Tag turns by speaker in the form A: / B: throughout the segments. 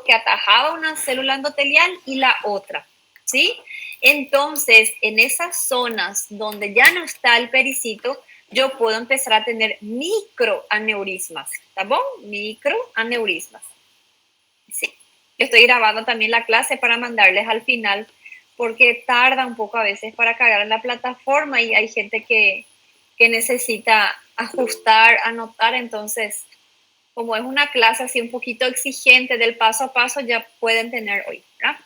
A: que atajaba una célula endotelial y la otra, ¿sí? Entonces, en esas zonas donde ya no está el pericito, yo puedo empezar a tener microaneurismas, ¿está bien? Microaneurismas. Sí. Yo estoy grabando también la clase para mandarles al final, porque tarda un poco a veces para cargar en la plataforma y hay gente que necesita ajustar, anotar, entonces como es una clase así un poquito exigente del paso a paso, ya pueden tener hoy, ¿verdad?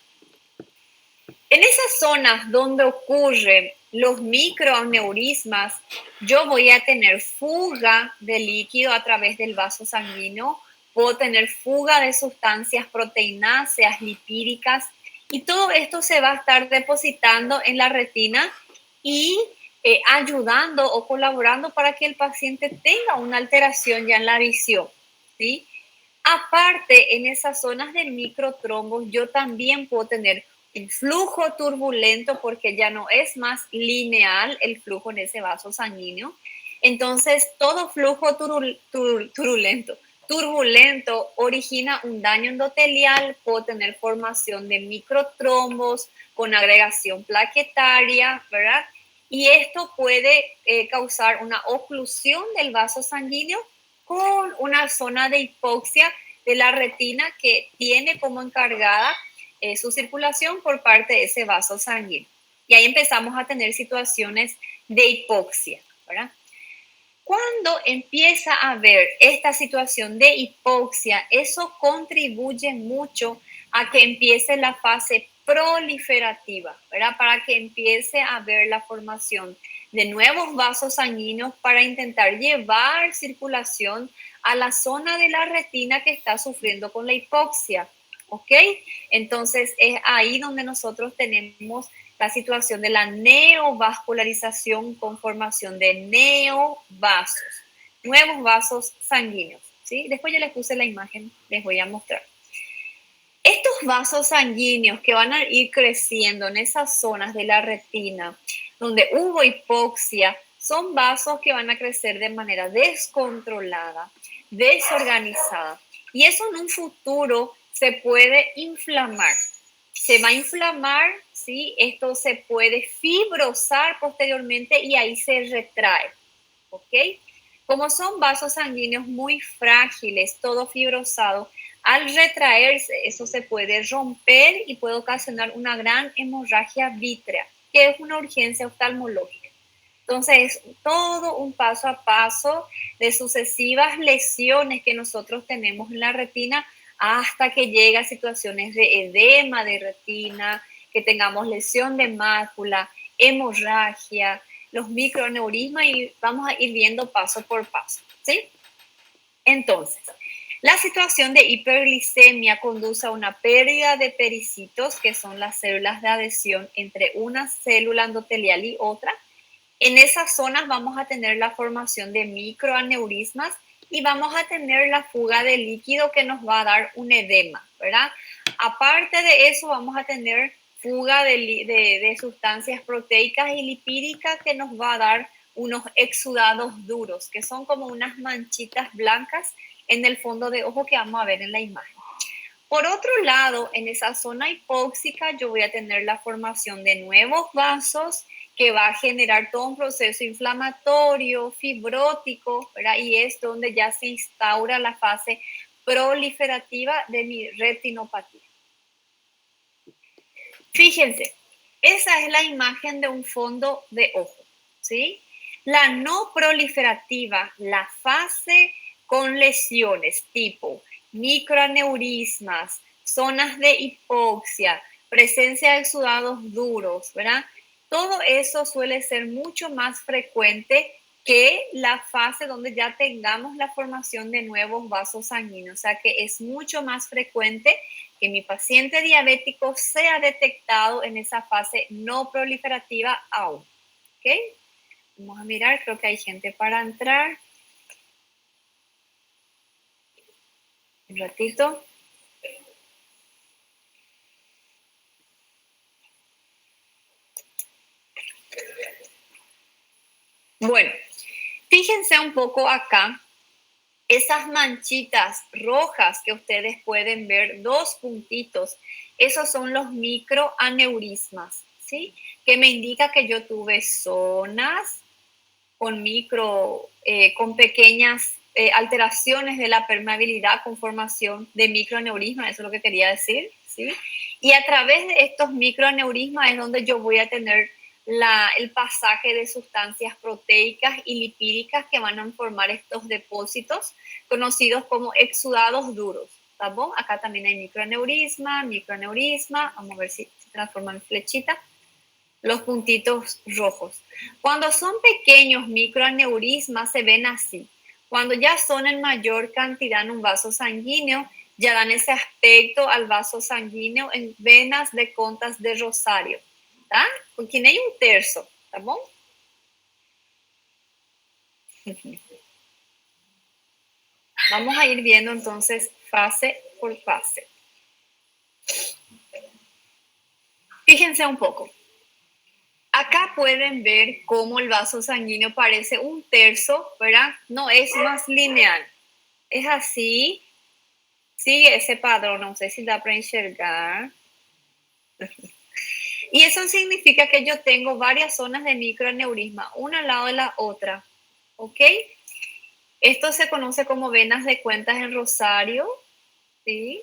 A: En esas zonas donde ocurren los microaneurismas, yo voy a tener fuga de líquido a través del vaso sanguíneo, puedo tener fuga de sustancias proteináceas, lipídicas, y todo esto se va a estar depositando en la retina y ayudando o colaborando para que el paciente tenga una alteración ya en la visión, ¿sí? Aparte, en esas zonas de microtrombos, yo también puedo tener un flujo turbulento porque ya no es más lineal el flujo en ese vaso sanguíneo. Entonces, todo flujo turbulento origina un daño endotelial, puedo tener formación de microtrombos con agregación plaquetaria, ¿verdad? Y esto puede causar una oclusión del vaso sanguíneo con una zona de hipoxia de la retina que tiene como encargada su circulación por parte de ese vaso sanguíneo. Y ahí empezamos a tener situaciones de hipoxia, ¿verdad? Cuando empieza a haber esta situación de hipoxia, eso contribuye mucho a que empiece la fase proliferativa, ¿verdad? Para que empiece a haber la formación de nuevos vasos sanguíneos para intentar llevar circulación a la zona de la retina que está sufriendo con la hipoxia, ¿ok? Entonces es ahí donde nosotros tenemos la situación de la neovascularización con formación de neovasos, nuevos vasos sanguíneos, ¿sí? Después yo les puse la imagen, les voy a mostrar. Estos vasos sanguíneos que van a ir creciendo en esas zonas de la retina donde hubo hipoxia, son vasos que van a crecer de manera descontrolada, desorganizada. Y eso en un futuro se puede inflamar. Se va a inflamar, ¿sí? Esto se puede fibrosar posteriormente y ahí se retrae, ¿ok? Como son vasos sanguíneos muy frágiles, todo fibrosado, al retraerse eso se puede romper y puede ocasionar una gran hemorragia vítrea, que es una urgencia oftalmológica. Entonces, todo un paso a paso de sucesivas lesiones que nosotros tenemos en la retina hasta que llega a situaciones de edema de retina, que tengamos lesión de mácula, hemorragia, los microaneurismas y vamos a ir viendo paso por paso, ¿sí? Entonces, la situación de hiperglicemia conduce a una pérdida de pericitos, que son las células de adhesión entre una célula endotelial y otra. En esas zonas vamos a tener la formación de microaneurismas y vamos a tener la fuga de líquido que nos va a dar un edema, ¿verdad? Aparte de eso, vamos a tener fuga de sustancias proteicas y lipídicas que nos va a dar unos exudados duros, que son como unas manchitas blancas en el fondo de ojo que vamos a ver en la imagen. Por otro lado, en esa zona hipóxica yo voy a tener la formación de nuevos vasos que va a generar todo un proceso inflamatorio, fibrótico, ¿verdad? Y es donde ya se instaura la fase proliferativa de mi retinopatía. Fíjense, esa es la imagen de un fondo de ojo, ¿sí? La no proliferativa, la fase con lesiones tipo microaneurismas, zonas de hipoxia, presencia de exudados duros, ¿verdad? Todo eso suele ser mucho más frecuente que la fase donde ya tengamos la formación de nuevos vasos sanguíneos. O sea que es mucho más frecuente que mi paciente diabético sea detectado en esa fase no proliferativa aún. ¿Ok? Vamos a mirar, creo que hay gente para entrar. Un ratito. Bueno, fíjense un poco acá Esas manchitas rojas que ustedes pueden ver, 2 puntitos, esos son los microaneurismas, ¿sí? Que me indica que yo tuve zonas con pequeñas alteraciones de la permeabilidad con formación de microaneurismas, eso es lo que quería decir, ¿sí? Y a través de estos microaneurismas es donde yo voy a tener el pasaje de sustancias proteicas y lipídicas que van a formar estos depósitos conocidos como exudados duros. ¿Tá? Acá también hay microaneurisma, vamos a ver si se transforma en flechita, los puntitos rojos. Cuando son pequeños microaneurismas se ven así. Cuando ya son en mayor cantidad en un vaso sanguíneo, ya dan ese aspecto al vaso sanguíneo en venas de contas de Rosario. ¿Tá? Porque hay un tercio, ¿tá bom? Vamos a ir viendo entonces fase por fase. Fíjense un poco. Acá pueden ver cómo el vaso sanguíneo parece un tercio, ¿verdad? No es más lineal. Es así. Sigue ese patrón, no sé si da para enxergar. Y eso significa que yo tengo varias zonas de microaneurisma, una al lado de la otra. ¿Ok? Esto se conoce como venas de cuentas en Rosario. ¿Sí?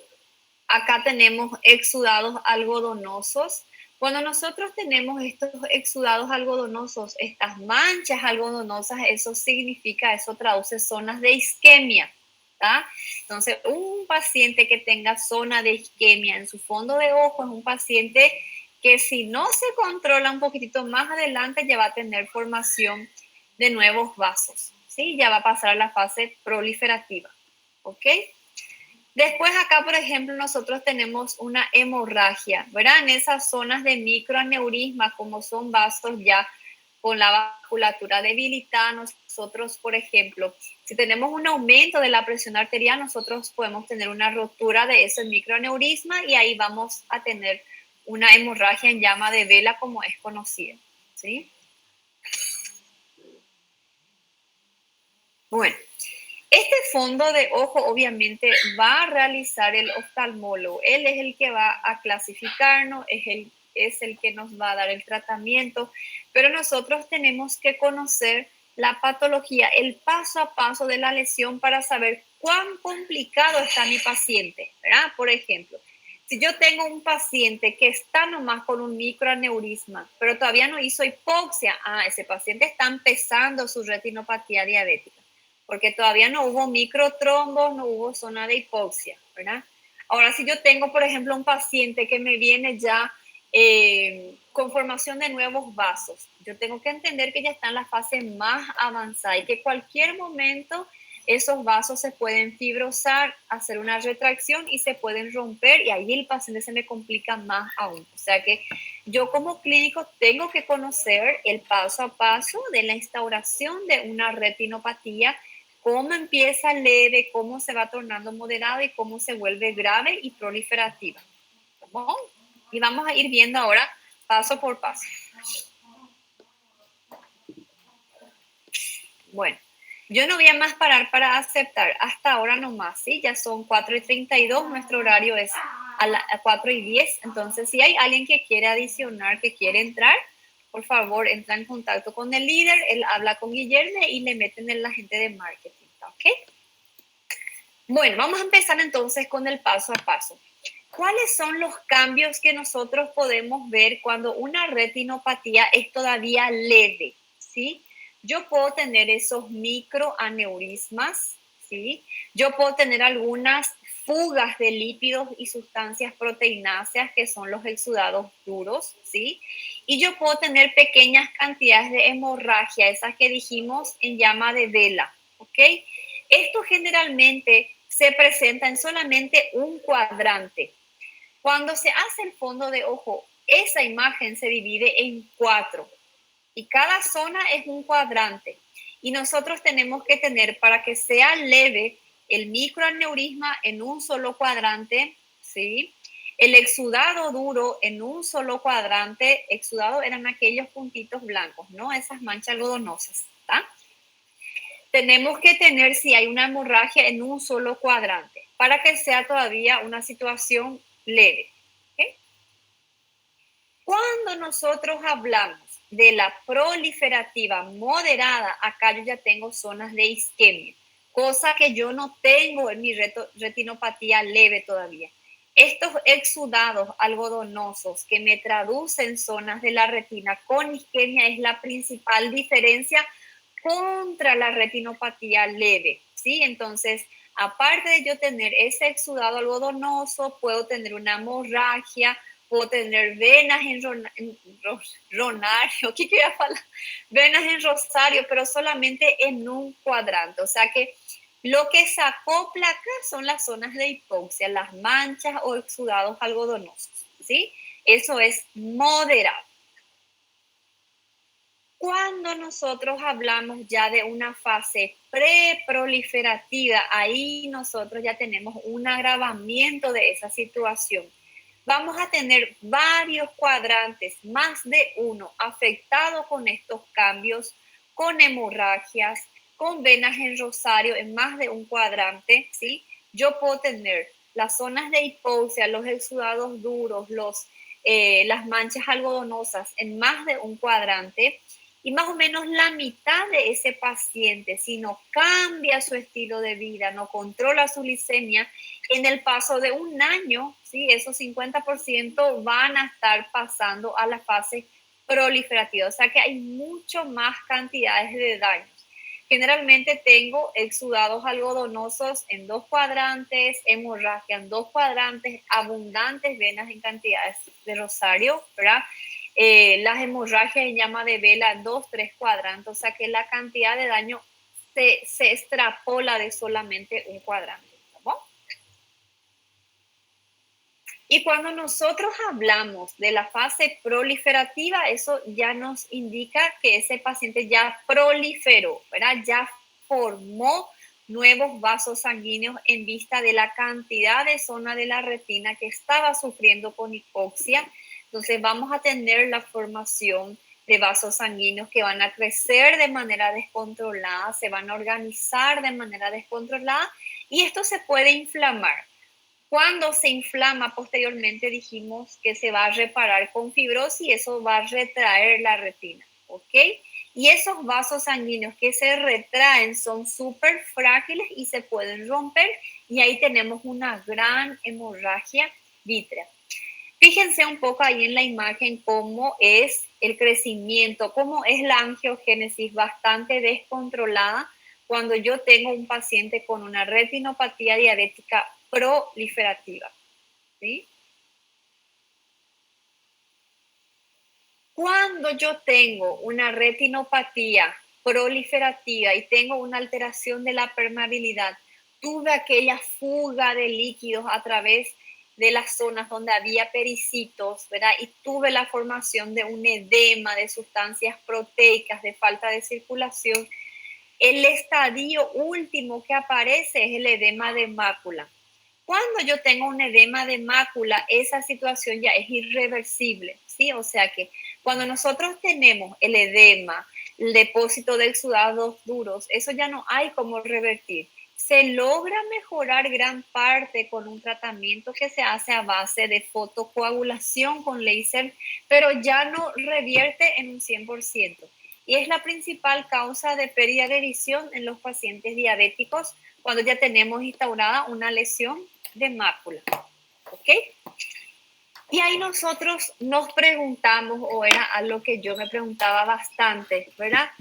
A: Acá tenemos exudados algodonosos. Cuando nosotros tenemos estos exudados algodonosos, estas manchas algodonosas, eso traduce zonas de isquemia. ¿Tá? Entonces, un paciente que tenga zona de isquemia en su fondo de ojo es un paciente que si no se controla un poquitito más adelante ya va a tener formación de nuevos vasos, ¿sí? Ya va a pasar a la fase proliferativa, ¿ok? Después acá, por ejemplo, nosotros tenemos una hemorragia, ¿verdad? En esas zonas de microaneurisma, como son vasos ya con la vasculatura debilitada, nosotros, por ejemplo, si tenemos un aumento de la presión arterial, nosotros podemos tener una rotura de ese microaneurisma y ahí vamos a tener una hemorragia en llama de vela, como es conocida, ¿sí? Bueno, este fondo de ojo obviamente va a realizar el oftalmólogo. Él es el que va a clasificarnos, es el que nos va a dar el tratamiento, pero nosotros tenemos que conocer la patología, el paso a paso de la lesión para saber cuán complicado está mi paciente, ¿verdad? Por ejemplo, si yo tengo un paciente que está nomás con un microaneurisma, pero todavía no hizo hipoxia, ese paciente está empezando su retinopatía diabética porque todavía no hubo microtrombos, no hubo zona de hipoxia, ¿verdad? Ahora, si yo tengo, por ejemplo, un paciente que me viene ya con formación de nuevos vasos, yo tengo que entender que ya está en la fase más avanzada y que cualquier momento esos vasos se pueden fibrosar, hacer una retracción y se pueden romper y ahí el paciente se me complica más aún. O sea que yo como clínico tengo que conocer el paso a paso de la instauración de una retinopatía, cómo empieza leve, cómo se va tornando moderado y cómo se vuelve grave y proliferativa. ¿Cómo? Y vamos a ir viendo ahora paso por paso. Bueno, yo no voy a más parar para aceptar hasta ahora nomás, ¿sí? Ya son 4:32, nuestro horario es a 4:10, entonces si hay alguien que quiere adicionar, que quiere entrar, por favor, entra en contacto con el líder, él habla con Guillermo y le meten en la gente de marketing, ¿ok? Bueno, vamos a empezar entonces con el paso a paso. ¿Cuáles son los cambios que nosotros podemos ver cuando una retinopatía es todavía leve? ¿Sí? Yo puedo tener esos microaneurismas, ¿sí? Yo puedo tener algunas fugas de lípidos y sustancias proteináceas que son los exudados duros, ¿sí? Y yo puedo tener pequeñas cantidades de hemorragia, esas que dijimos en llama de vela, ¿ok? Esto generalmente se presenta en solamente un cuadrante. Cuando se hace el fondo de ojo, esa imagen se divide en 4 y cada zona es un cuadrante. Y nosotros tenemos que tener, para que sea leve, el microaneurisma en un solo cuadrante, ¿sí? El exudado duro en un solo cuadrante. Exudado eran aquellos puntitos blancos, ¿no? Esas manchas algodonosas, ¿está? tenemos que tener si hay una hemorragia en un solo cuadrante para que sea todavía una situación leve. ¿Okay? Cuando nosotros hablamos de la proliferativa moderada, acá yo ya tengo zonas de isquemia, cosa que yo no tengo en mi retinopatía leve todavía. Estos exudados algodonosos que me traducen zonas de la retina con isquemia es la principal diferencia contra la retinopatía leve, ¿sí? Entonces, aparte de yo tener ese exudado algodonoso, puedo tener una hemorragia, puedo tener venas en ronario, ¿qué quería hablar? Venas en rosario, pero solamente en un cuadrante. O sea que lo que se acopla acá son las zonas de hipoxia, las manchas o exudados algodonosos, ¿sí? Eso es moderado. Cuando nosotros hablamos ya de una fase preproliferativa, ahí nosotros ya tenemos un agravamiento de esa situación. Vamos a tener varios cuadrantes, más de uno, afectados con estos cambios, con hemorragias, con venas en rosario en más de un cuadrante, ¿sí? Yo puedo tener las zonas de hipoxia, los exudados duros, las manchas algodonosas en más de un cuadrante y más o menos la mitad de ese paciente, si no cambia su estilo de vida, no controla su glicemia, en el paso de un año, ¿sí? Esos 50% van a estar pasando a la fase proliferativa. O sea que hay mucho más cantidades de daños. Generalmente tengo exudados algodonosos en 2 cuadrantes, hemorragia en 2 cuadrantes, abundantes venas en cantidades de rosario, ¿verdad? Las hemorragias en llama de vela, 2, 3 cuadrantes, o sea que la cantidad de daño se extrapola de solamente un cuadrante. ¿No? Y cuando nosotros hablamos de la fase proliferativa, eso ya nos indica que ese paciente ya proliferó, ¿verdad? Ya formó nuevos vasos sanguíneos en vista de la cantidad de zona de la retina que estaba sufriendo con hipoxia. Entonces vamos a tener la formación de vasos sanguíneos que van a crecer de manera descontrolada, se van a organizar de manera descontrolada y esto se puede inflamar. Cuando se inflama posteriormente dijimos que se va a reparar con fibrosis y eso va a retraer la retina, ¿ok? Y esos vasos sanguíneos que se retraen son súper frágiles y se pueden romper y ahí tenemos una gran hemorragia vítrea. Fíjense un poco ahí en la imagen cómo es el crecimiento, cómo es la angiogénesis bastante descontrolada cuando yo tengo un paciente con una retinopatía diabética proliferativa. ¿Sí? Cuando yo tengo una retinopatía proliferativa y tengo una alteración de la permeabilidad, tuve aquella fuga de líquidos a través de las zonas donde había pericitos, ¿verdad? Y tuve la formación de un edema, de sustancias proteicas, de falta de circulación. El estadio último que aparece es el edema de mácula. Cuando yo tengo un edema de mácula, esa situación ya es irreversible, ¿sí? O sea que cuando nosotros tenemos el edema, el depósito de exudados duros, eso ya no hay como revertir. Se logra mejorar gran parte con un tratamiento que se hace a base de fotocoagulación con láser, pero ya no revierte en un 100%. Y es la principal causa de pérdida de visión en los pacientes diabéticos cuando ya tenemos instaurada una lesión de mácula. ¿Ok? Y ahí nosotros nos preguntamos, o era algo que yo me preguntaba bastante, ¿verdad?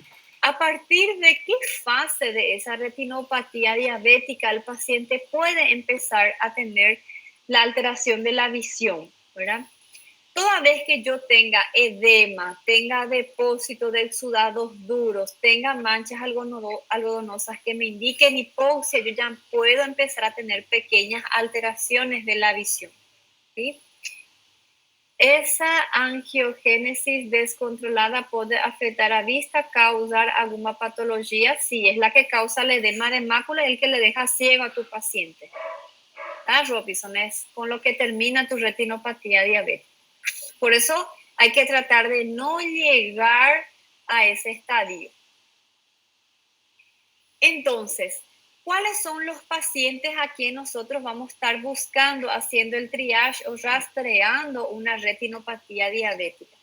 A: ¿A partir de qué fase de esa retinopatía diabética el paciente puede empezar a tener la alteración de la visión, ¿verdad? Toda vez que yo tenga edema, tenga depósito de exudados duros, tenga manchas algodonosas que me indiquen hipoxia, yo ya puedo empezar a tener pequeñas alteraciones de la visión. ¿Sí? Esa angiogénesis descontrolada puede afectar a vista, causar alguna patología, sí, es la que causa el edema de mácula y el que le deja ciego a tu paciente. ¿Ah, Robinson? Es con lo que termina tu retinopatía diabética. Por eso hay que tratar de no llegar a ese estadio. Entonces, ¿cuáles son los pacientes a quienes nosotros vamos a estar buscando, haciendo el triage o rastreando una retinopatía diabética?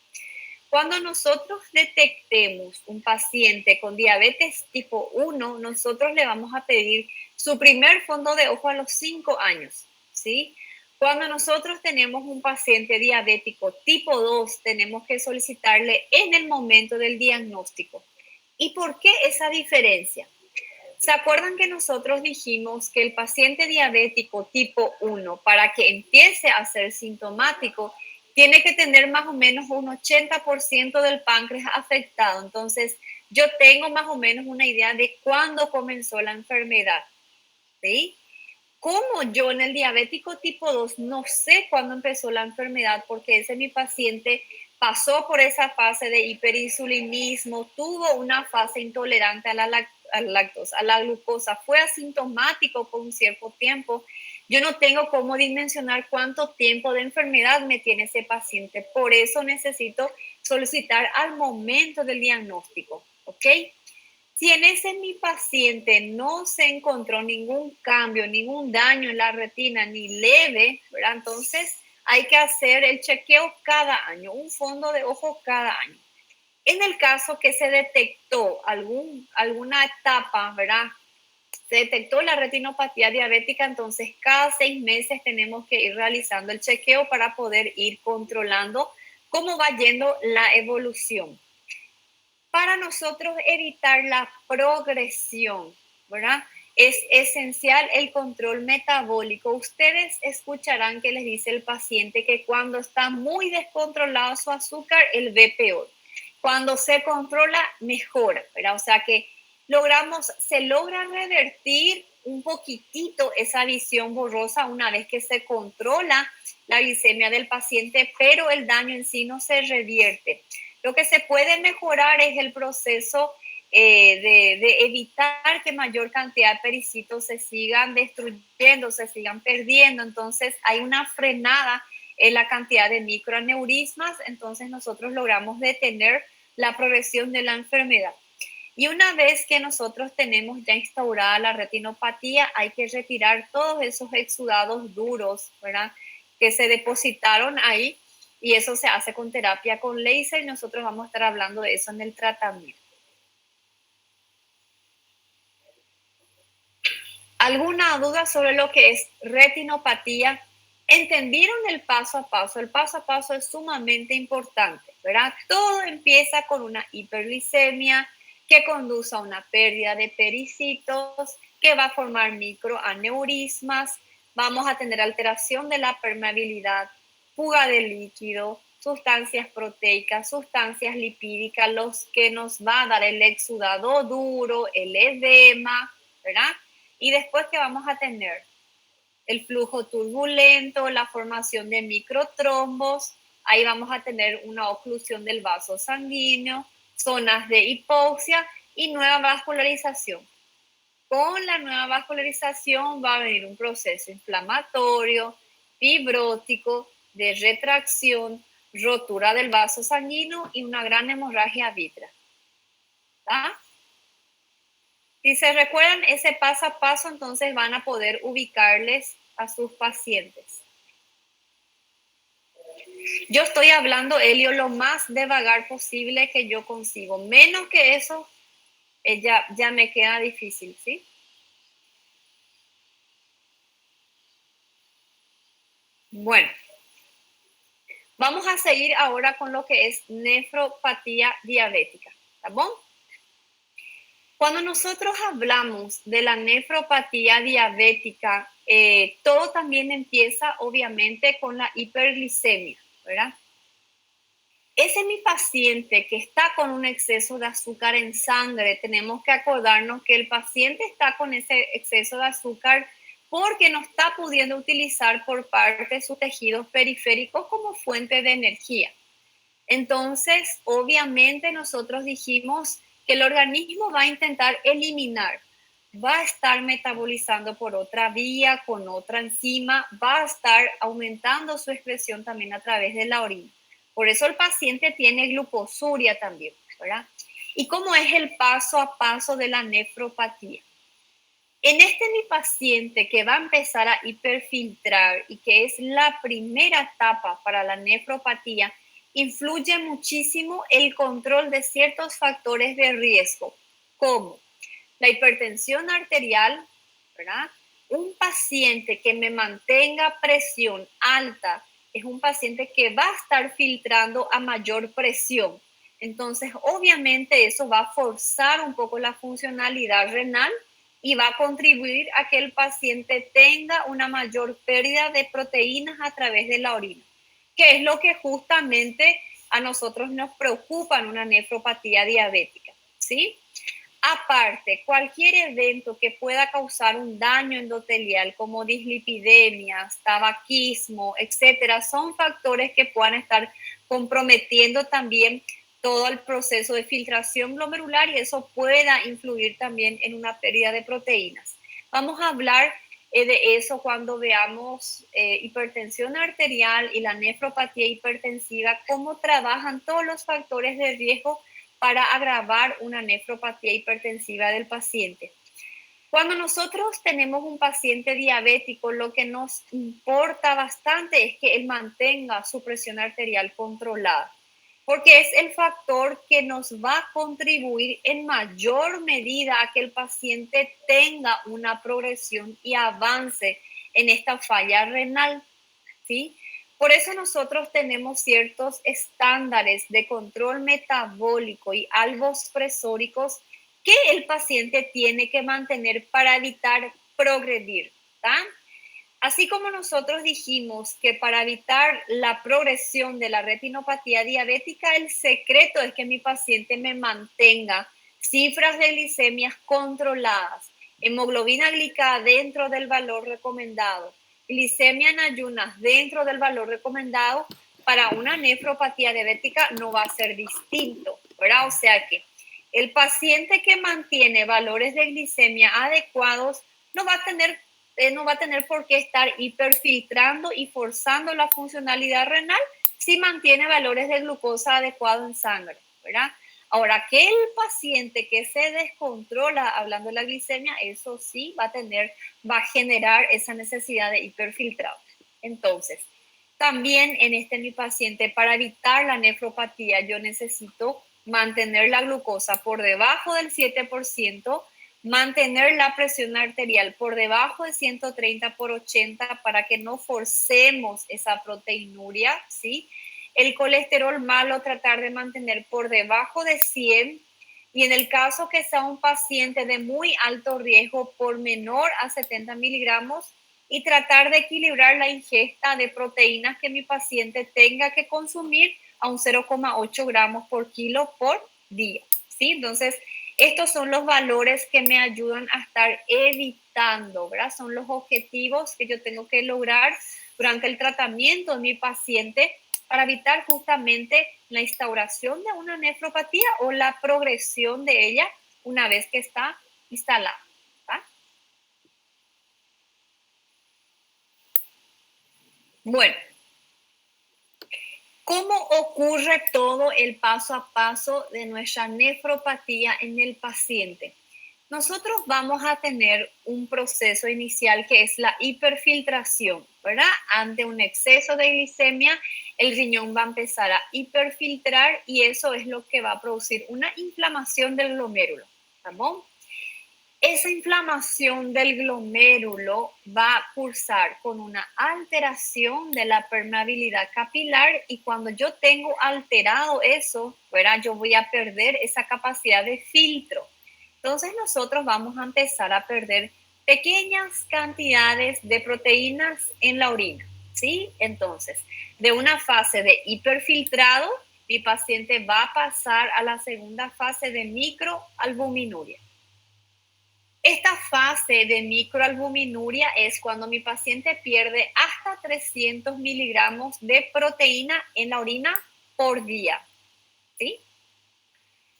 A: Cuando nosotros detectemos un paciente con diabetes tipo 1, nosotros le vamos a pedir su primer fondo de ojo a los 5 años, ¿sí? Cuando nosotros tenemos un paciente diabético tipo 2, tenemos que solicitarle en el momento del diagnóstico. ¿Y por qué esa diferencia? ¿Se acuerdan que nosotros dijimos que el paciente diabético tipo 1, para que empiece a ser sintomático, tiene que tener más o menos un 80% del páncreas afectado? Entonces, yo tengo más o menos una idea de cuándo comenzó la enfermedad, ¿sí? Como yo en el diabético tipo 2 no sé cuándo empezó la enfermedad, porque ese mi paciente pasó por esa fase de hiperinsulinismo, tuvo una fase intolerante a la lactosa, a la glucosa, fue asintomático por un cierto tiempo. Yo no tengo cómo dimensionar cuánto tiempo de enfermedad me tiene ese paciente. Por eso necesito solicitar al momento del diagnóstico, ¿ok? Si en ese mi paciente no se encontró ningún cambio, ningún daño en la retina, ni leve, ¿verdad? Entonces hay que hacer el chequeo cada año, un fondo de ojo cada año. En el caso que se detectó alguna etapa, ¿verdad? Se detectó la retinopatía diabética, entonces cada 6 meses tenemos que ir realizando el chequeo para poder ir controlando cómo va yendo la evolución. Para nosotros evitar la progresión, ¿verdad? Es esencial el control metabólico. Ustedes escucharán que les dice el paciente que cuando está muy descontrolado su azúcar, él ve peor. Cuando se controla, mejora, ¿verdad? O sea que se logra revertir un poquitito esa visión borrosa una vez que se controla la glicemia del paciente, pero el daño en sí no se revierte. Lo que se puede mejorar es el proceso de evitar que mayor cantidad de pericitos se sigan destruyendo, se sigan perdiendo. Entonces hay una frenada en la cantidad de microaneurismas, entonces nosotros logramos detener la progresión de la enfermedad. Y una vez que nosotros tenemos ya instaurada la retinopatía, hay que retirar todos esos exudados duros, ¿verdad? Que se depositaron ahí, y eso se hace con terapia con láser, y nosotros vamos a estar hablando de eso en el tratamiento. ¿Alguna duda sobre lo que es retinopatía? ¿Entendieron el paso a paso? El paso a paso es sumamente importante, ¿verdad? Todo empieza con una hiperglicemia que conduce a una pérdida de pericitos, que va a formar microaneurismas, vamos a tener alteración de la permeabilidad, fuga de líquido, sustancias proteicas, sustancias lipídicas, los que nos va a dar el exudado duro, el edema, ¿verdad? Y después que vamos a tener el flujo turbulento, la formación de microtrombos, ahí vamos a tener una oclusión del vaso sanguíneo, zonas de hipoxia y nueva vascularización. Con la nueva vascularización va a venir un proceso inflamatorio, fibrótico, de retracción, rotura del vaso sanguíneo y una gran hemorragia vítrea. ¿Tá? Si se recuerdan ese paso a paso, entonces van a poder ubicarles a sus pacientes. Yo estoy hablando, Elio, lo más de vagar posible que yo consigo. Menos que eso, ya me queda difícil, ¿sí? Bueno, vamos a seguir ahora con lo que es nefropatía diabética. ¿Está bien? Cuando nosotros hablamos de la nefropatía diabética, todo también empieza obviamente con la hiperglicemia, ¿verdad? Ese es mi paciente que está con un exceso de azúcar en sangre. Tenemos que acordarnos que el paciente está con ese exceso de azúcar porque no está pudiendo utilizar por parte de sus tejidos periféricos como fuente de energía. Entonces, obviamente nosotros dijimos que el organismo va a intentar eliminar, va a estar metabolizando por otra vía, con otra enzima, va a estar aumentando su excreción también a través de la orina. Por eso el paciente tiene glucosuria también, ¿verdad? ¿Y cómo es el paso a paso de la nefropatía? En mi paciente que va a empezar a hiperfiltrar y que es la primera etapa para la nefropatía, influye muchísimo el control de ciertos factores de riesgo, como la hipertensión arterial, ¿verdad? Un paciente que me mantenga presión alta es un paciente que va a estar filtrando a mayor presión. Entonces, obviamente eso va a forzar un poco la funcionalidad renal y va a contribuir a que el paciente tenga una mayor pérdida de proteínas a través de la orina, que es lo que justamente a nosotros nos preocupa en una nefropatía diabética, ¿sí? Aparte, cualquier evento que pueda causar un daño endotelial como dislipidemias, tabaquismo, etcétera, son factores que puedan estar comprometiendo también todo el proceso de filtración glomerular y eso pueda influir también en una pérdida de proteínas. Vamos a hablar de eso cuando veamos hipertensión arterial y la nefropatía hipertensiva, cómo trabajan todos los factores de riesgo para agravar una nefropatía hipertensiva del paciente. Cuando nosotros tenemos un paciente diabético, lo que nos importa bastante es que él mantenga su presión arterial controlada, porque es el factor que nos va a contribuir en mayor medida a que el paciente tenga una progresión y avance en esta falla renal, ¿sí? Por eso nosotros tenemos ciertos estándares de control metabólico y albos presóricos que el paciente tiene que mantener para evitar progredir, ¿tá? Así como nosotros dijimos que para evitar la progresión de la retinopatía diabética, el secreto es que mi paciente me mantenga cifras de glicemias controladas, hemoglobina glicada dentro del valor recomendado, glicemia en ayunas dentro del valor recomendado. Para una nefropatía diabética no va a ser distinto, ¿verdad? O sea que el paciente que mantiene valores de glicemia adecuados no va a tener por qué estar hiperfiltrando y forzando la funcionalidad renal si mantiene valores de glucosa adecuados en sangre, ¿verdad? Ahora, aquel paciente que se descontrola hablando de la glicemia, eso sí va a generar esa necesidad de hiperfiltrado. Entonces, también en mi paciente, para evitar la nefropatía, yo necesito mantener la glucosa por debajo del 7%, mantener la presión arterial por debajo de 130/80 para que no forcemos esa proteinuria, ¿sí? El colesterol malo tratar de mantener por debajo de 100 y en el caso que sea un paciente de muy alto riesgo por menor a 70 miligramos y tratar de equilibrar la ingesta de proteínas que mi paciente tenga que consumir a un 0,8 gramos por kilo por día, ¿sí? Entonces, estos son los valores que me ayudan a estar evitando, ¿verdad? Son los objetivos que yo tengo que lograr durante el tratamiento de mi paciente para evitar justamente la instauración de una nefropatía o la progresión de ella una vez que está instalada. ¿Va? Bueno, ¿cómo ocurre todo el paso a paso de nuestra nefropatía en el paciente? Nosotros vamos a tener un proceso inicial que es la hiperfiltración, ¿verdad? Ante un exceso de glicemia, el riñón va a empezar a hiperfiltrar y eso es lo que va a producir una inflamación del glomérulo, ¿estamos? Esa inflamación del glomérulo va a cursar con una alteración de la permeabilidad capilar y cuando yo tengo alterado eso, ¿verdad? Yo voy a perder esa capacidad de filtro. Entonces nosotros vamos a empezar a perder pequeñas cantidades de proteínas en la orina, ¿sí? Entonces, de una fase de hiperfiltrado, mi paciente va a pasar a la segunda fase de microalbuminuria. Esta fase de microalbuminuria es cuando mi paciente pierde hasta 300 miligramos de proteína en la orina por día, ¿sí?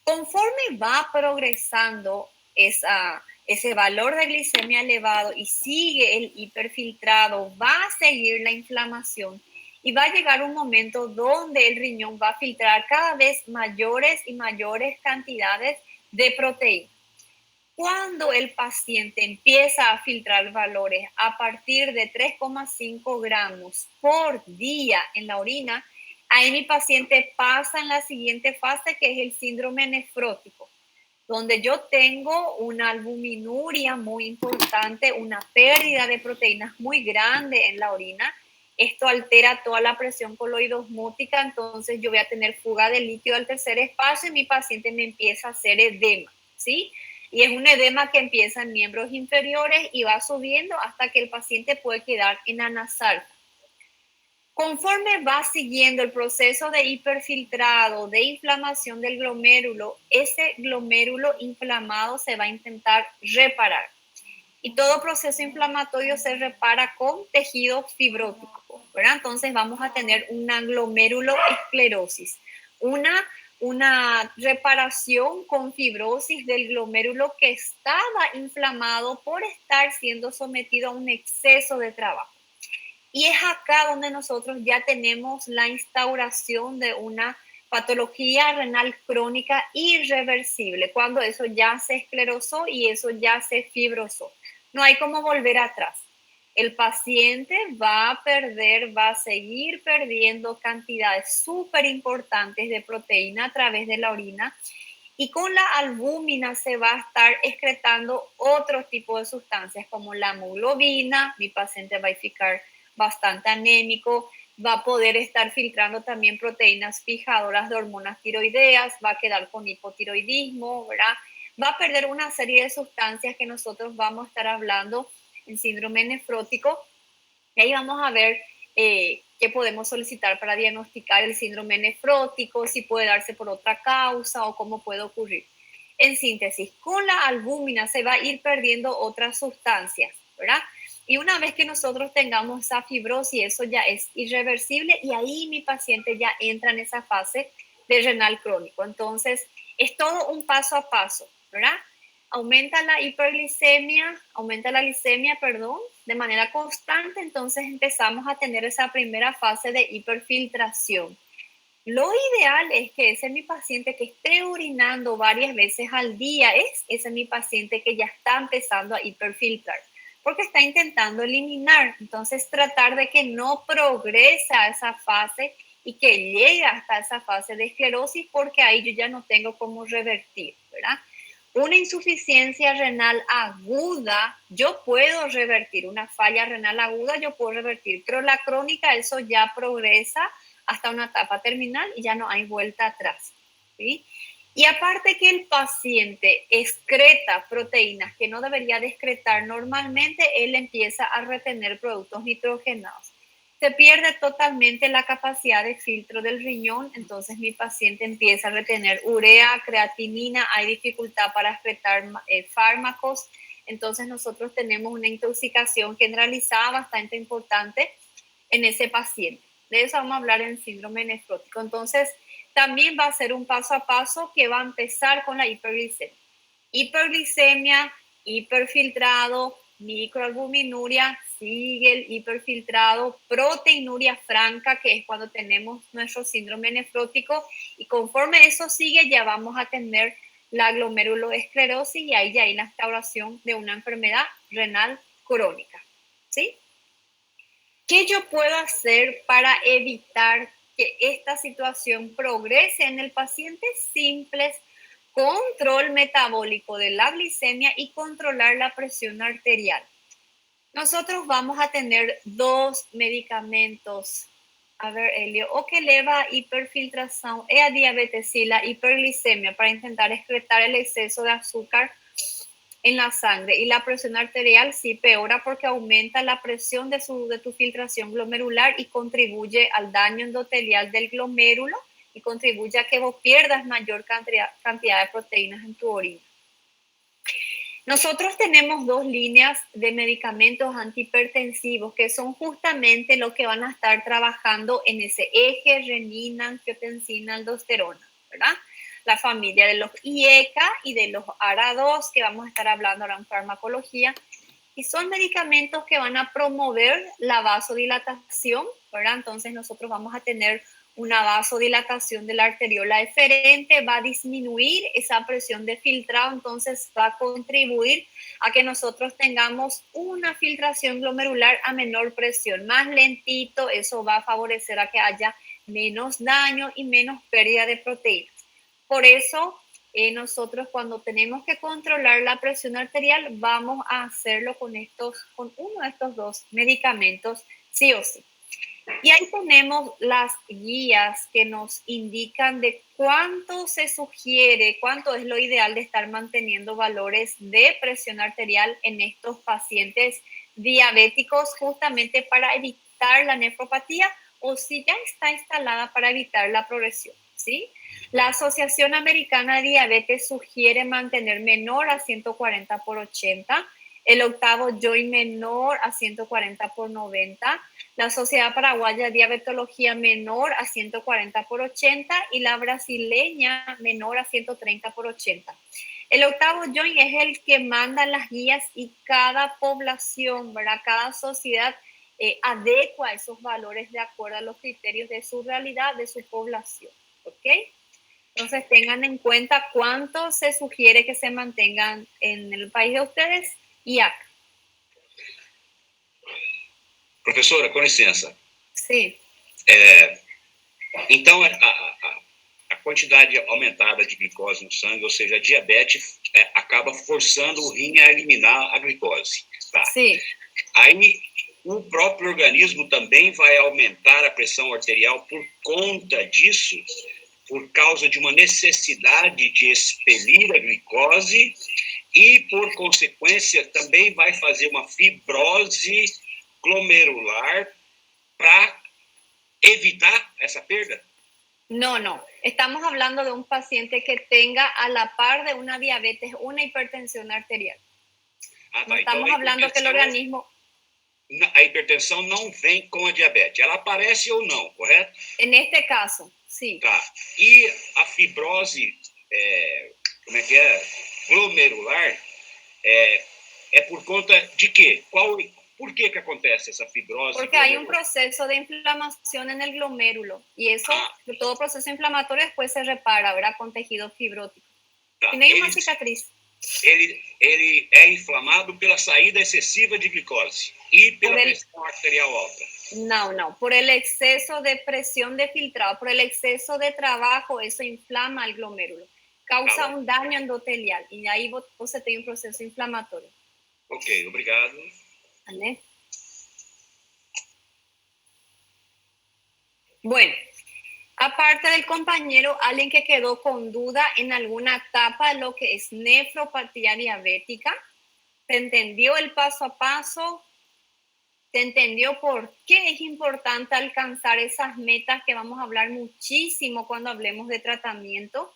A: Conforme va progresando ese valor de glicemia elevado y sigue el hiperfiltrado, va a seguir la inflamación y va a llegar un momento donde el riñón va a filtrar cada vez mayores y mayores cantidades de proteína. Cuando el paciente empieza a filtrar valores a partir de 3,5 gramos por día en la orina, ahí mi paciente pasa en la siguiente fase, que es el síndrome nefrótico, donde yo tengo una albuminuria muy importante, una pérdida de proteínas muy grande en la orina. Esto altera toda la presión coloidosmótica, entonces yo voy a tener fuga de líquido al tercer espacio y mi paciente me empieza a hacer edema, ¿sí? Y es un edema que empieza en miembros inferiores y va subiendo hasta que el paciente puede quedar en anasalta. Conforme va siguiendo el proceso de hiperfiltrado, de inflamación del glomérulo, ese glomérulo inflamado se va a intentar reparar. Y todo proceso inflamatorio se repara con tejido fibrótico, ¿verdad? Entonces vamos a tener una glomeruloesclerosis, una reparación con fibrosis del glomérulo que estaba inflamado por estar siendo sometido a un exceso de trabajo. Y es acá donde nosotros ya tenemos la instauración de una patología renal crónica irreversible, cuando eso ya se esclerosó y eso ya se fibrosó. No hay como volver atrás. El paciente va a seguir perdiendo cantidades súper importantes de proteína a través de la orina, y con la albúmina se va a estar excretando otro tipo de sustancias como la hemoglobina. Mi paciente va a ficar bastante anémico, va a poder estar filtrando también proteínas fijadoras de hormonas tiroideas, va a quedar con hipotiroidismo, ¿verdad? Va a perder una serie de sustancias que nosotros vamos a estar hablando en síndrome nefrótico. Y ahí vamos a ver qué podemos solicitar para diagnosticar el síndrome nefrótico, si puede darse por otra causa o cómo puede ocurrir. En síntesis, con la albúmina se va a ir perdiendo otras sustancias, ¿verdad? Y una vez que nosotros tengamos esa fibrosis, eso ya es irreversible y ahí mi paciente ya entra en esa fase de renal crónico. Entonces, es todo un paso a paso, ¿verdad? Aumenta la glicemia, de manera constante, entonces empezamos a tener esa primera fase de hiperfiltración. Lo ideal es que ese mi paciente que esté orinando varias veces al día, ese mi paciente que ya está empezando a hiperfiltrar, porque está intentando eliminar. Entonces tratar de que no progrese a esa fase y que llegue hasta esa fase de esclerosis, porque ahí yo ya no tengo cómo revertir, ¿verdad? Una insuficiencia renal aguda, yo puedo revertir, una falla renal aguda, yo puedo revertir, pero la crónica, eso ya progresa hasta una etapa terminal y ya no hay vuelta atrás, ¿sí? Y aparte que el paciente excreta proteínas que no debería de excretar normalmente, él empieza a retener productos nitrogenados. Se pierde totalmente la capacidad de filtro del riñón, entonces mi paciente empieza a retener urea, creatinina, hay dificultad para excretar fármacos, entonces nosotros tenemos una intoxicación generalizada bastante importante en ese paciente. De eso vamos a hablar en síndrome nefrótico. Entonces, también va a ser un paso a paso que va a empezar con la hiperglicemia. Hiperglicemia, hiperfiltrado, microalbuminuria, sigue el hiperfiltrado, proteinuria franca, que es cuando tenemos nuestro síndrome nefrótico, y conforme eso sigue ya vamos a tener la glomeruloesclerosis y ahí ya hay la instauración de una enfermedad renal crónica, ¿sí? ¿Qué yo puedo hacer para evitar que esta situación progrese en el paciente? Simples: control metabólico de la glicemia y controlar la presión arterial. Nosotros vamos a tener dos medicamentos. A ver, Elio, o que eleva hiperfiltración y a diabetes y la hiperglicemia para intentar excretar el exceso de azúcar en la sangre, y la presión arterial sí peora porque aumenta la presión de tu filtración glomerular y contribuye al daño endotelial del glomérulo y contribuye a que vos pierdas mayor cantidad de proteínas en tu orina. Nosotros tenemos dos líneas de medicamentos antihipertensivos que son justamente lo que van a estar trabajando en ese eje renina, angiotensina, aldosterona, ¿verdad? La familia de los IECA y de los ARA2, que vamos a estar hablando ahora en farmacología. y son medicamentos que van a promover la vasodilatación, ¿verdad? Entonces nosotros vamos a tener una vasodilatación de la arteriola eferente, va a disminuir esa presión de filtrado, entonces va a contribuir a que nosotros tengamos una filtración glomerular a menor presión, más lentito, eso va a favorecer a que haya menos daño y menos pérdida de proteínas. Por eso, nosotros cuando tenemos que controlar la presión arterial, vamos a hacerlo con uno de estos dos medicamentos, sí o sí. Y ahí tenemos las guías que nos indican de cuánto se sugiere, cuánto es lo ideal de estar manteniendo valores de presión arterial en estos pacientes diabéticos, justamente para evitar la nefropatía o si ya está instalada para evitar la progresión, ¿sí? La Asociación Americana de Diabetes sugiere mantener menor a 140/80, el octavo joint menor a 140/90, la Sociedad Paraguaya de Diabetología menor a 140/80 y la brasileña menor a 130/80. El octavo joint es el que manda las guías y cada población, ¿verdad? Cada sociedad adecua esos valores de acuerdo a los criterios de su realidad, de su población, ¿ok? Entonces tengan en cuenta cuánto se sugiere que se mantengan en el país de ustedes y acá.
B: Professora, com licença.
A: Sim.
B: Então, a quantidade aumentada de glicose no sangue, ou seja, a diabetes, acaba forçando o rim a eliminar a glicose. Tá?
A: Sim.
B: Aí, o próprio organismo também vai aumentar a pressão arterial por conta disso, por causa de uma necessidade de expelir a glicose e, por consequência, também vai fazer uma fibrose glomerular para evitar esa pérdida.
A: No, no. Estamos hablando de un paciente que tenga a la par de una diabetes, una hipertensión arterial.
B: Ah, tá.
A: No estamos hablando que el organismo...
B: A hipertensão não vem com a diabetes. Ela aparece ou não, correto?
A: En este caso, sí.
B: Tá. E a fibrose, como é que é? Glomerular, é por conta de quê? ¿Por qué que acontece esa fibrose?
A: Porque hay un proceso de inflamación en el glomérulo y eso, todo proceso inflamatorio después se repara, ¿verdad? Con tejido fibrótico.
B: Tá.
A: Y no hay una cicatriz.
B: Ele é inflamado pela saída excessiva de glicose e pela pressão arterial alta.
A: No, por el exceso de presión de filtrado, por el exceso de trabajo, eso inflama el glomérulo, causa un daño endotelial y ahí você tem un proceso inflamatorio.
B: Ok, obrigado.
A: ¿Vale? Bueno, aparte del compañero, alguien que quedó con duda en alguna etapa de lo que es nefropatía diabética, ¿se entendió el paso a paso? ¿Se entendió por qué es importante alcanzar esas metas que vamos a hablar muchísimo cuando hablemos de tratamiento?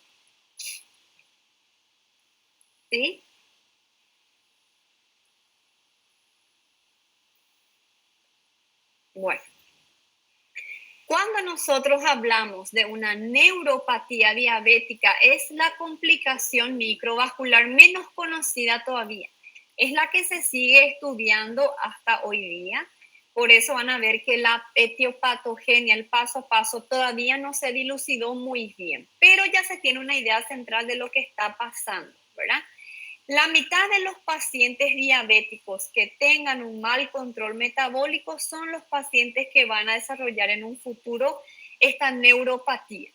A: ¿Sí? Bueno, cuando nosotros hablamos de una neuropatía diabética, es la complicación microvascular menos conocida todavía. Es la que se sigue estudiando hasta hoy día. Por eso van a ver que la etiopatogenia, el paso a paso, todavía no se dilucidó muy bien, pero ya se tiene una idea central de lo que está pasando, ¿verdad? La mitad de los pacientes diabéticos que tengan un mal control metabólico son los pacientes que van a desarrollar en un futuro esta neuropatía.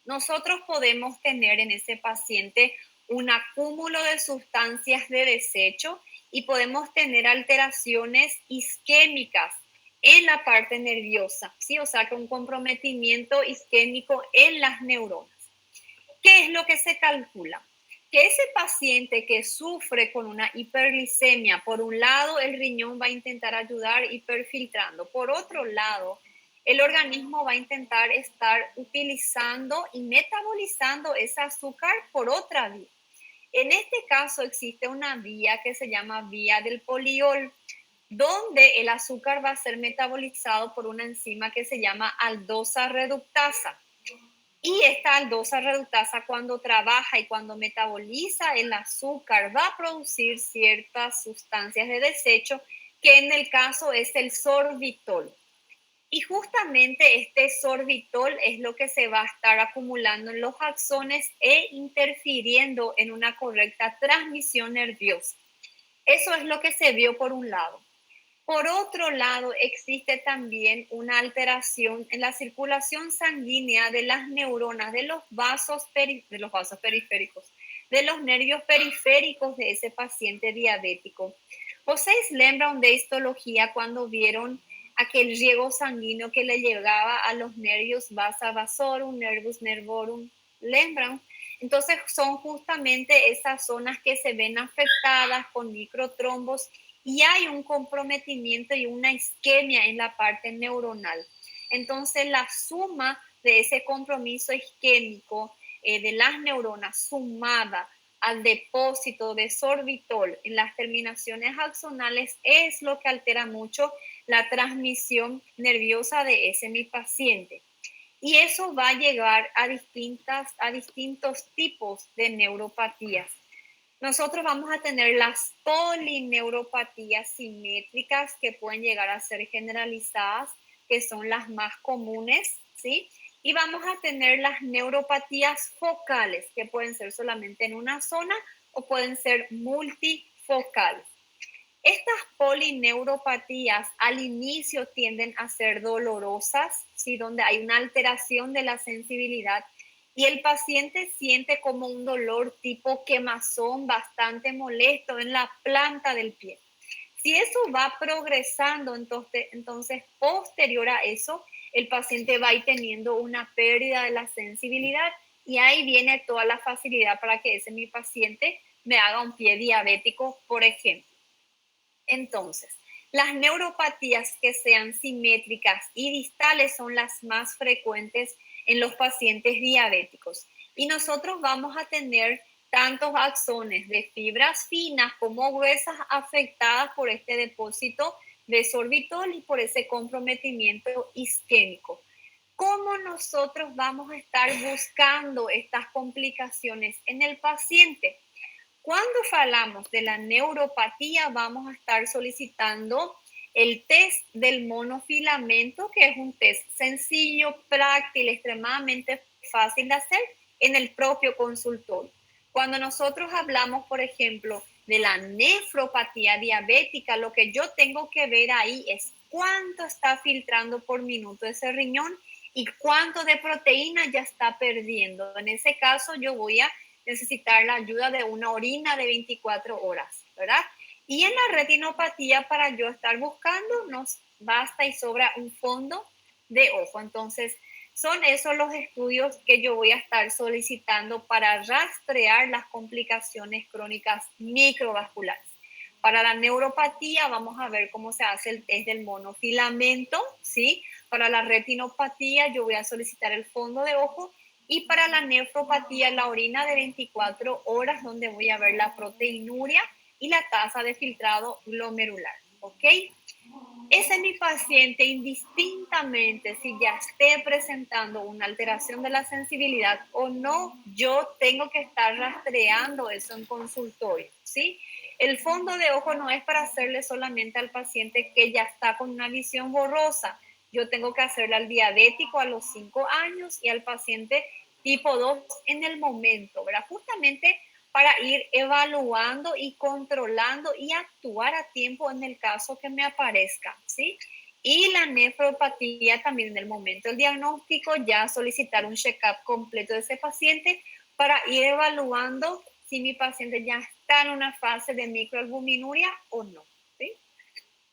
A: Nosotros podemos tener en ese paciente un acúmulo de sustancias de desecho y podemos tener alteraciones isquémicas en la parte nerviosa, ¿sí? O sea, que un comprometimiento isquémico en las neuronas. ¿Qué es lo que se calcula? Que ese paciente que sufre con una hiperglicemia, por un lado el riñón va a intentar ayudar hiperfiltrando, por otro lado el organismo va a intentar estar utilizando y metabolizando ese azúcar por otra vía. En este caso existe una vía que se llama vía del poliol, donde el azúcar va a ser metabolizado por una enzima que se llama aldosa reductasa. Y esta aldosa reductasa, cuando trabaja y cuando metaboliza el azúcar, va a producir ciertas sustancias de desecho, que en el caso es el sorbitol. Y justamente este sorbitol es lo que se va a estar acumulando en los axones e interfiriendo en una correcta transmisión nerviosa. Eso es lo que se vio por un lado. Por otro lado, existe también una alteración en la circulación sanguínea de las neuronas de los vasos periféricos, de los nervios periféricos de ese paciente diabético. ¿Vocês lembram de histología cuando vieron aquel riego sanguíneo que le llegaba a los nervios vasa vasorum, nervus nervorum? ¿Lembran? Entonces son justamente esas zonas que se ven afectadas con microtrombos y hay un comprometimiento y una isquemia en la parte neuronal. Entonces, la suma de ese compromiso isquémico de las neuronas sumada al depósito de sorbitol en las terminaciones axonales es lo que altera mucho la transmisión nerviosa de ese mi paciente. Y eso va a llegar a distintos tipos de neuropatías. Nosotros vamos a tener las polineuropatías simétricas que pueden llegar a ser generalizadas, que son las más comunes, ¿sí? Y vamos a tener las neuropatías focales, que pueden ser solamente en una zona o pueden ser multifocales. Estas polineuropatías al inicio tienden a ser dolorosas, ¿sí? Donde hay una alteración de la sensibilidad y el paciente siente como un dolor tipo quemazón bastante molesto en la planta del pie. Si eso va progresando, entonces posterior a eso, el paciente va a ir teniendo una pérdida de la sensibilidad y ahí viene toda la facilidad para que ese mi paciente me haga un pie diabético, por ejemplo. Entonces, las neuropatías que sean simétricas y distales son las más frecuentes en los pacientes diabéticos. Y nosotros vamos a tener tantos axones de fibras finas como gruesas afectadas por este depósito de sorbitol y por ese comprometimiento isquémico. ¿Cómo nosotros vamos a estar buscando estas complicaciones en el paciente? Cuando hablamos de la neuropatía, vamos a estar solicitando el test del monofilamento, que es un test sencillo, práctico, extremadamente fácil de hacer en el propio consultorio. Cuando nosotros hablamos, por ejemplo, de la nefropatía diabética, lo que yo tengo que ver ahí es cuánto está filtrando por minuto ese riñón y cuánto de proteína ya está perdiendo. En ese caso, yo voy a necesitar la ayuda de una orina de 24 horas, ¿verdad? Y en la retinopatía, para yo estar buscando, nos basta y sobra un fondo de ojo. Entonces, son esos los estudios que yo voy a estar solicitando para rastrear las complicaciones crónicas microvasculares. Para la neuropatía vamos a ver cómo se hace el test del monofilamento, ¿sí? Para la retinopatía yo voy a solicitar el fondo de ojo y para la nefropatía la orina de 24 horas donde voy a ver la proteinuria y la tasa de filtrado glomerular, ¿ok? Ese es mi paciente, indistintamente si ya esté presentando una alteración de la sensibilidad o no, yo tengo que estar rastreando eso en consultorio, ¿sí? El fondo de ojo no es para hacerle solamente al paciente que ya está con una visión borrosa. Yo tengo que hacerle al diabético a los 5 años y al paciente tipo 2 en el momento, ¿verdad? Justamente para ir evaluando y controlando y actuar a tiempo en el caso que me aparezca, ¿sí? Y la nefropatía también en el momento del diagnóstico, ya solicitar un check-up completo de ese paciente para ir evaluando si mi paciente ya está en una fase de microalbuminuria o no, ¿sí?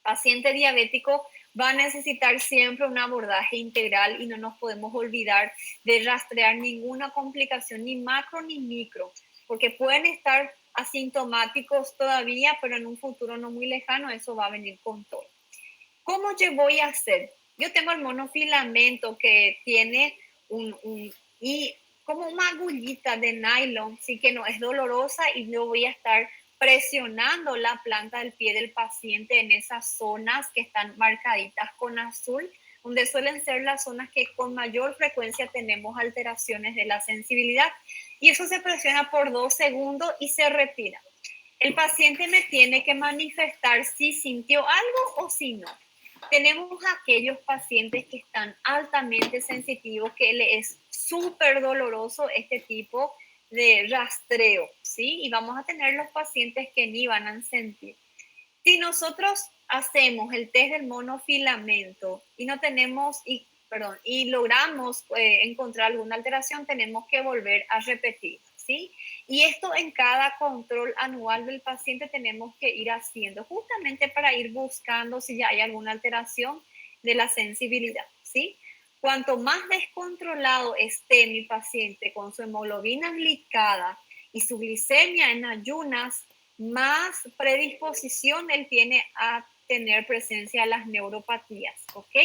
A: Paciente diabético va a necesitar siempre un abordaje integral y no nos podemos olvidar de rastrear ninguna complicación, ni macro ni micro, porque pueden estar asintomáticos todavía, pero en un futuro no muy lejano eso va a venir con todo. ¿Cómo yo voy a hacer? Yo tengo el monofilamento que tiene y como una agullita de nylon, sí que no es dolorosa y yo voy a estar presionando la planta del pie del paciente en esas zonas que están marcaditas con azul donde suelen ser las zonas que con mayor frecuencia tenemos alteraciones de la sensibilidad. Y eso se presiona por 2 segundos y se retira. El paciente me tiene que manifestar si sintió algo o si no. Tenemos aquellos pacientes que están altamente sensitivos, que le es súper doloroso este tipo de rastreo, ¿sí? Y vamos a tener los pacientes que ni van a sentir. Si nosotros hacemos el test del monofilamento y no tenemos, y logramos encontrar alguna alteración, tenemos que volver a repetir, ¿sí? Y esto en cada control anual del paciente tenemos que ir haciendo, justamente para ir buscando si ya hay alguna alteración de la sensibilidad, ¿sí? Cuanto más descontrolado esté mi paciente con su hemoglobina glicada y su glicemia en ayunas, más predisposición él tiene a tener presencia de las neuropatías, ¿ok?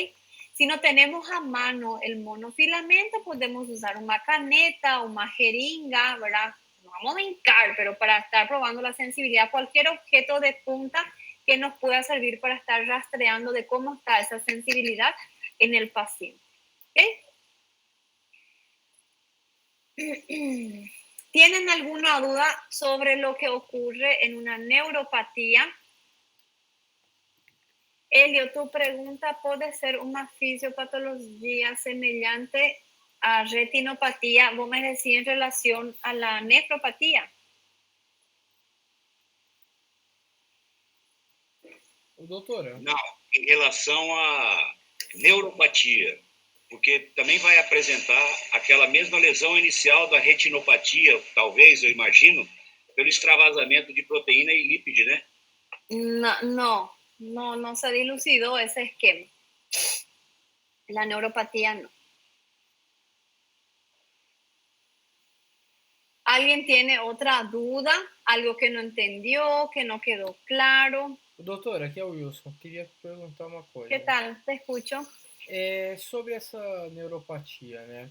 A: Si no tenemos a mano el monofilamento, podemos usar una caneta o una jeringa, ¿verdad? No vamos a hincar, pero para estar probando la sensibilidad, cualquier objeto de punta que nos pueda servir para estar rastreando de cómo está esa sensibilidad en el paciente, ¿ok? ¿Tienen alguna duda sobre lo que ocurre en una neuropatía? Elio, tu pregunta puede ser una fisiopatología semejante a retinopatía. Vos me decís en relación a la nefropatía.
C: Doutora?
B: Não, em relação à neuropatia, porque também vai apresentar aquela mesma lesão inicial da retinopatia, talvez, eu imagino, pelo extravasamento de proteína e lípide, né?
A: No se dilucidó ese esquema. La neuropatía no. ¿Alguien tiene otra duda? ¿Algo que no entendió, que no quedó claro?
C: Doutora, aqui é o Wilson. Queria perguntar uma coisa.
A: ¿Qué tal? Te escucho.
C: Sobre essa neuropatia, né?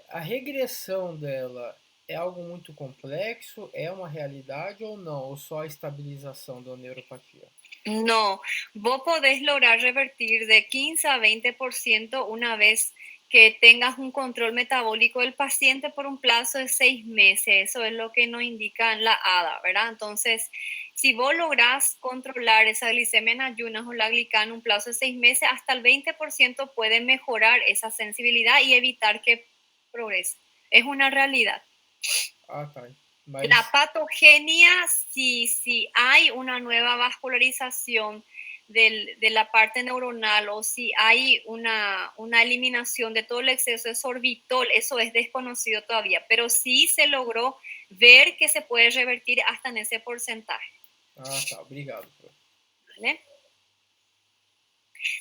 C: A regressão dela é algo muito complexo? É uma realidade ou não? Ou só a estabilização da neuropatia?
A: No, vos podés lograr revertir de 15 a 20% una vez que tengas un control metabólico del paciente por un plazo de 6 meses. Eso es lo que nos indica la ADA, ¿verdad? Entonces, si vos lográs controlar esa glicemia en ayunas o la glicada en un plazo de 6 meses, hasta el 20% puede mejorar esa sensibilidad y evitar que progrese. Es una realidad.
C: Ah, tá.
A: Mas... La patogenia, si hay una nueva vascularización de la parte neuronal o si hay una eliminación de todo el exceso de sorbitol, eso es desconocido todavía, pero sí se logró ver que se puede revertir hasta en ese porcentaje.
C: Ah, tá. Obrigado.
A: ¿Vale?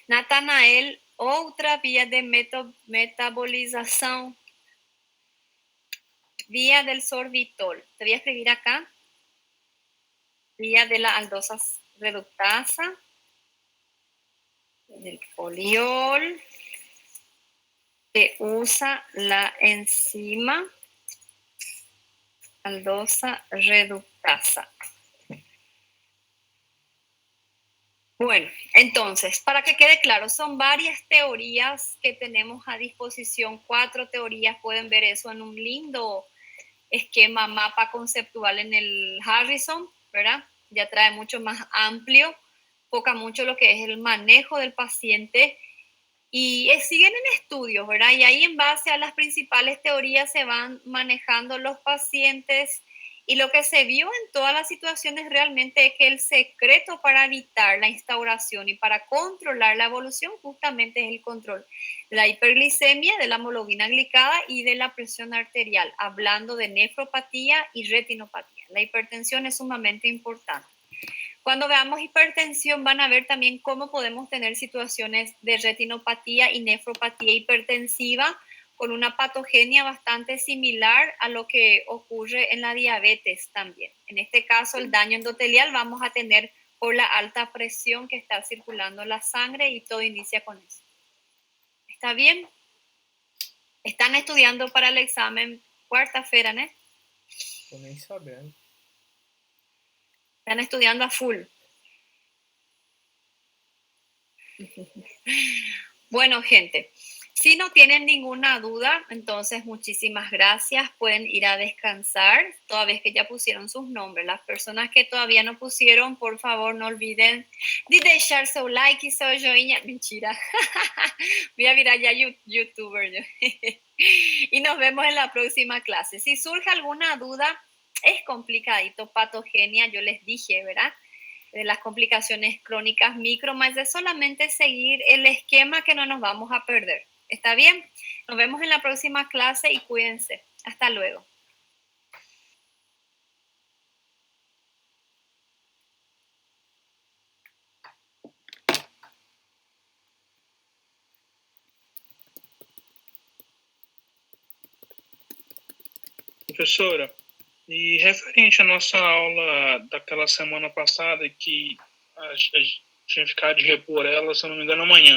A: Natanael, otra vía de metabolización, vía del sorbitol. Te voy a escribir acá. Vía de la aldosa reductasa, del poliol, que usa la enzima aldosa reductasa. Bueno, entonces, para que quede claro, son varias teorías que tenemos a disposición, 4 teorías, pueden ver eso en un lindo esquema, mapa conceptual en el Harrison, ¿verdad? Ya trae mucho más amplio, enfoca mucho lo que es el manejo del paciente y siguen en estudios, ¿verdad? Y ahí en base a las principales teorías se van manejando los pacientes y lo que se vio en todas las situaciones realmente es que el secreto para evitar la instauración y para controlar la evolución justamente es el control de la hiperglicemia, de la hemoglobina glicada y de la presión arterial, hablando de nefropatía y retinopatía. La hipertensión es sumamente importante. Cuando veamos hipertensión van a ver también cómo podemos tener situaciones de retinopatía y nefropatía hipertensiva con una patogenia bastante similar a lo que ocurre en la diabetes también. En este caso, el daño endotelial vamos a tener por la alta presión que está circulando en la sangre y todo inicia con eso. ¿Está bien? ¿Están estudiando para el examen cuarta-feira, né?
C: Tô nem sabendo.
A: Están estudiando a full. Bueno, gente, si no tienen ninguna duda, entonces muchísimas gracias. Pueden ir a descansar, toda vez que ya pusieron sus nombres. Las personas que todavía no pusieron, por favor, no olviden de dejar su like y su joinha. Mentira. Voy a mirar ya youtuber. Yo. Y nos vemos en la próxima clase. Si surge alguna duda, es complicadito, patogenia, yo les dije, ¿verdad? De las complicaciones crónicas micro, más de solamente seguir el esquema que no nos vamos a perder. ¿Está bien? Nos vemos en la próxima clase y cuídense. Hasta luego.
D: Professora, e referente à nossa aula daquela semana passada, que a gente ficar de repor ela, se eu não me engano, amanhã.